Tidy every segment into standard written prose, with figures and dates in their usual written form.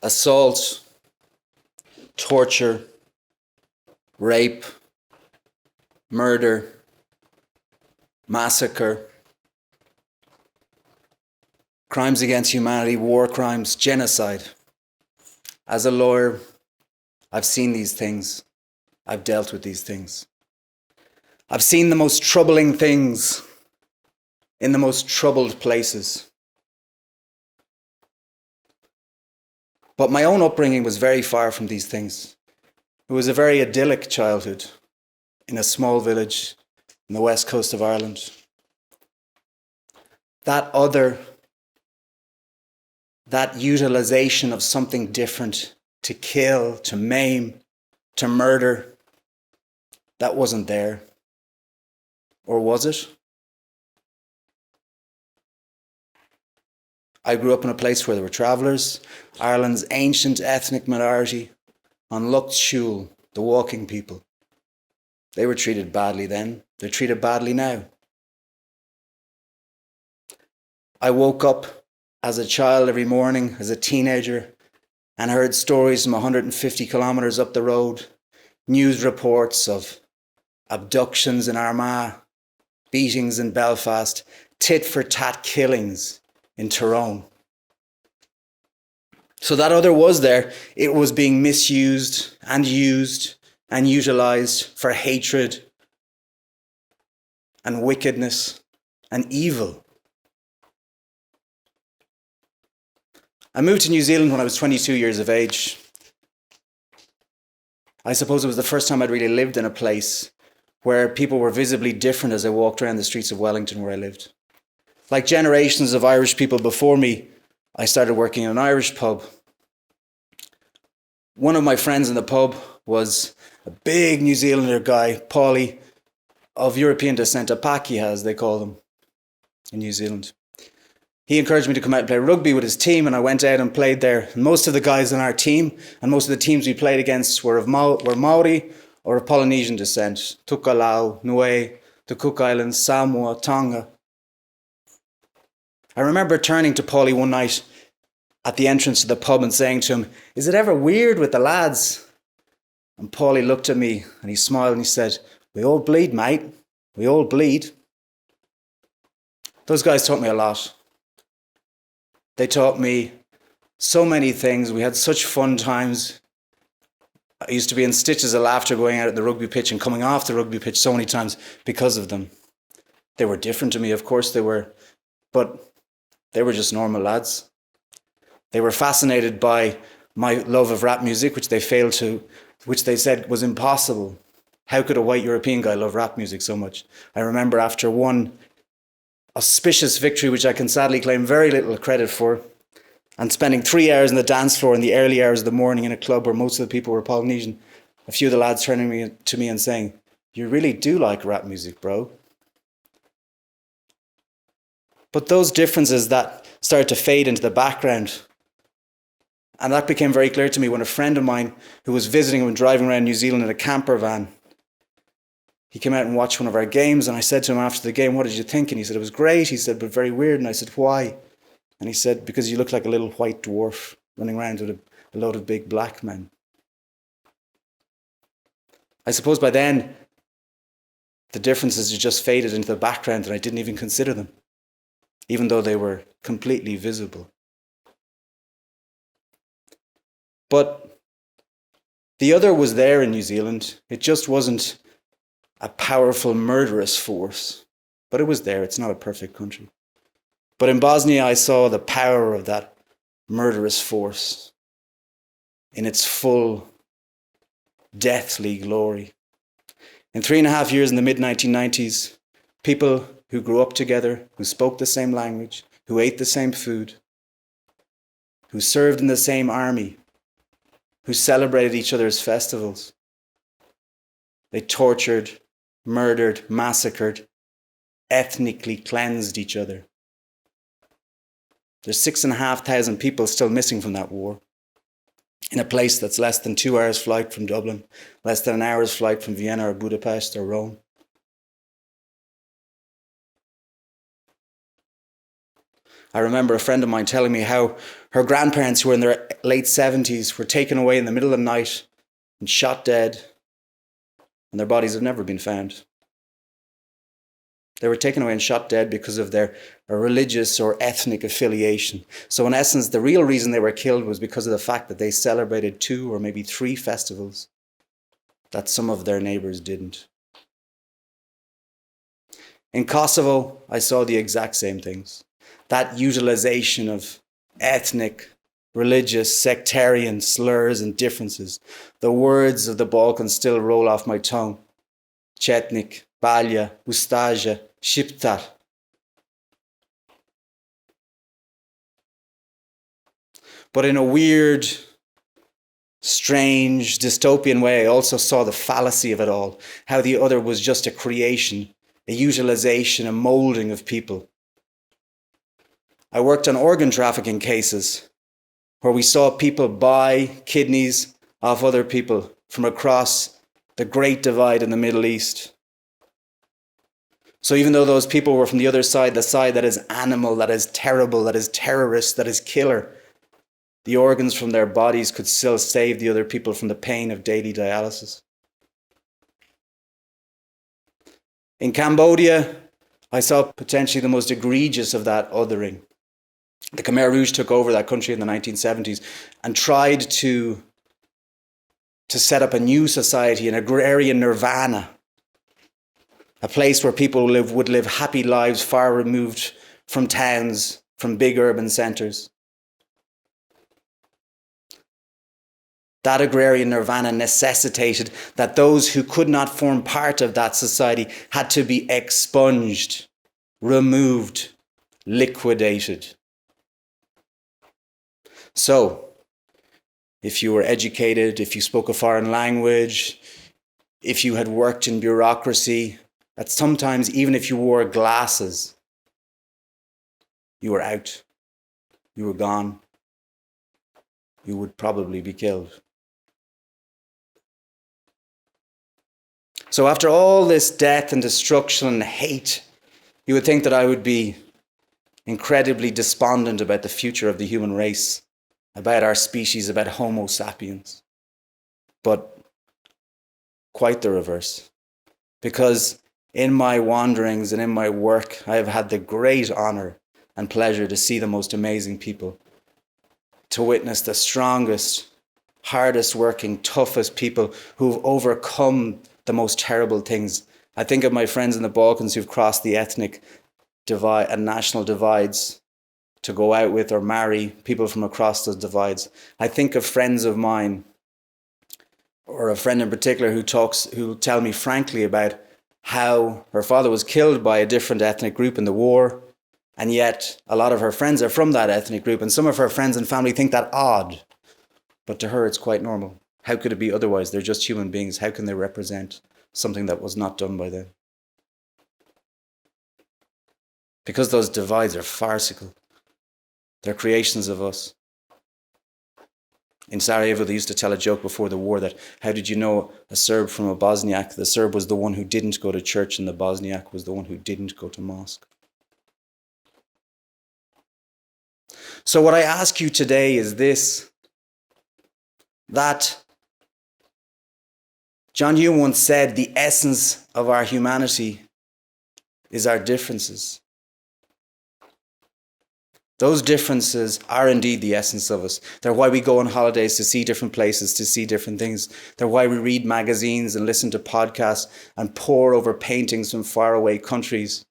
assault, torture, rape, murder, massacre, crimes against humanity, war crimes, genocide. As a lawyer, I've seen these things. I've dealt with these things. I've seen the most troubling things in the most troubled places. But my own upbringing was very far from these things. It was a very idyllic childhood in a small village in the west coast of Ireland. That utilization of something different to kill, to maim, to murder, that wasn't there. Or was it? I grew up in a place where there were travellers, Ireland's ancient ethnic minority, on Lucht Shul, the walking people. They were treated badly then. They're treated badly now. I woke up as a child every morning, as a teenager, and heard stories from 150 kilometres up the road, news reports of abductions in Armagh, beatings in Belfast, tit-for-tat killings in Tyrone. So that other was there. It was being misused and used and utilised for hatred and wickedness and evil. I moved to New Zealand when I was 22 years of age. I suppose it was the first time I'd really lived in a place where people were visibly different as I walked around the streets of Wellington where I lived. Like generations of Irish people before me, I started working in an Irish pub. One of my friends in the pub was a big New Zealander guy, Paulie, of European descent, a Paki as they call them in New Zealand. He encouraged me to come out and play rugby with his team, and I went out and played there. And most of the guys on our team, and most of the teams we played against were Maori or of Polynesian descent. Tukalau, Niue, the Cook Islands, Samoa, Tonga. I remember turning to Paulie one night at the entrance to the pub and saying to him, "Is it ever weird with the lads?" And Paulie looked at me and he smiled and he said, "We all bleed, mate. We all bleed." Those guys taught me a lot. They taught me so many things. We had such fun times. I used to be in stitches of laughter going out at the rugby pitch and coming off the rugby pitch so many times because of them. They were different to me, of course they were, but they were just normal lads. They were fascinated by my love of rap music, which they said was impossible. How could a white European guy love rap music so much? I remember after one auspicious victory, which I can sadly claim very little credit for, and spending 3 hours on the dance floor in the early hours of the morning in a club where most of the people were Polynesian, a few of the lads turning to me and saying, "You really do like rap music, bro." But those differences that started to fade into the background, and that became very clear to me when a friend of mine who was visiting and driving around New Zealand in a camper van, he came out and watched one of our games, and I said to him after the game, "What did you think?" And he said, "It was great." He said, "But very weird." And I said, "Why?" And he said, "Because you look like a little white dwarf running around with a load of big black men." I suppose by then, the differences had just faded into the background and I didn't even consider them, even though they were completely visible. But the other was there in New Zealand. It just wasn't a powerful, murderous force, but it was there. It's not a perfect country. But in Bosnia, I saw the power of that murderous force in its full, deathly glory. In 3.5 years in the mid-1990s, people who grew up together, who spoke the same language, who ate the same food, who served in the same army, who celebrated each other's festivals, they tortured, murdered, massacred, ethnically cleansed each other. There's 6,500 people still missing from that war in a place that's less than 2 hours flight from Dublin, less than an hour's flight from Vienna or Budapest or Rome. I remember a friend of mine telling me how her grandparents, who were in their late 70s, were taken away in the middle of the night and shot dead, and their bodies have never been found. They were taken away and shot dead because of their religious or ethnic affiliation. So in essence, the real reason they were killed was because of the fact that they celebrated 2 or maybe 3 festivals that some of their neighbors didn't. In Kosovo, I saw the exact same things. That utilization of ethnic, religious, sectarian slurs and differences. The words of the Balkans still roll off my tongue. Chetnik, Balja, Ustaja, Shiptar. But in a weird, strange, dystopian way, I also saw the fallacy of it all. How the other was just a creation, a utilization, a molding of people. I worked on organ trafficking cases where we saw people buy kidneys off other people from across the Great Divide in the Middle East. So even though those people were from the other side, the side that is animal, that is terrible, that is terrorist, that is killer, the organs from their bodies could still save the other people from the pain of daily dialysis. In Cambodia, I saw potentially the most egregious of that othering. The Khmer Rouge took over that country in the 1970s and tried to set up a new society, an agrarian nirvana, a place where people would live happy lives far removed from towns, from big urban centres. That agrarian nirvana necessitated that those who could not form part of that society had to be expunged, removed, liquidated. So, if you were educated, if you spoke a foreign language, if you had worked in bureaucracy, that sometimes even if you wore glasses, you were out, you were gone, you would probably be killed. So after all this death and destruction and hate, you would think that I would be incredibly despondent about the future of the human race, about our species, about Homo sapiens. But quite the reverse. Because in my wanderings and in my work, I have had the great honor and pleasure to see the most amazing people, to witness the strongest, hardest working, toughest people who've overcome the most terrible things. I think of my friends in the Balkans who've crossed the ethnic divide and national divides to go out with or marry people from across those divides. I think of friends of mine, or a friend in particular who tell me frankly about how her father was killed by a different ethnic group in the war, and yet a lot of her friends are from that ethnic group, and some of her friends and family think that odd, but to her it's quite normal. How could it be otherwise? They're just human beings. How can they represent something that was not done by them? Because those divides are farcical. They're creations of us. In Sarajevo, they used to tell a joke before the war that, how did you know a Serb from a Bosniak? The Serb was the one who didn't go to church and the Bosniak was the one who didn't go to mosque. So what I ask you today is this, that John Hume once said, the essence of our humanity is our differences. Those differences are indeed the essence of us. They're why we go on holidays, to see different places, to see different things. They're why we read magazines and listen to podcasts and pore over paintings from faraway countries.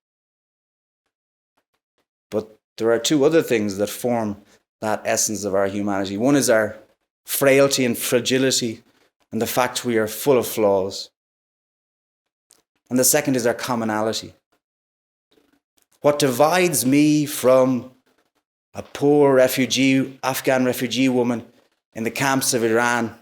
But there are 2 other things that form that essence of our humanity. One is our frailty and fragility and the fact we are full of flaws. And the second is our commonality. What divides me from a poor Afghan refugee woman in the camps of Iran,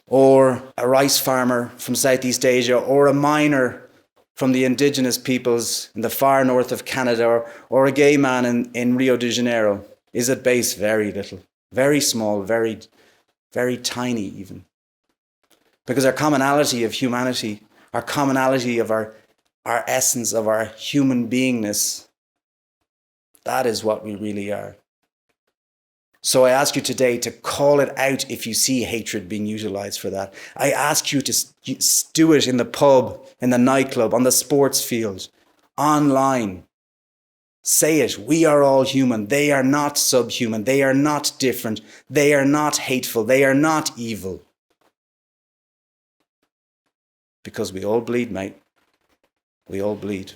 or a rice farmer from Southeast Asia, or a miner from the indigenous peoples in the far north of Canada, or a gay man in Rio de Janeiro, is at base very little, very small, very, very tiny even. Because our commonality of humanity, our commonality of our essence, of our human beingness, That is what we really are. So I ask you today to call it out if you see hatred being utilized for that. I ask you to do it in the pub, in the nightclub, on the sports field, online. Say it. We are all human. They are not subhuman. They are not different. They are not hateful. They are not evil. Because we all bleed, mate. We all bleed.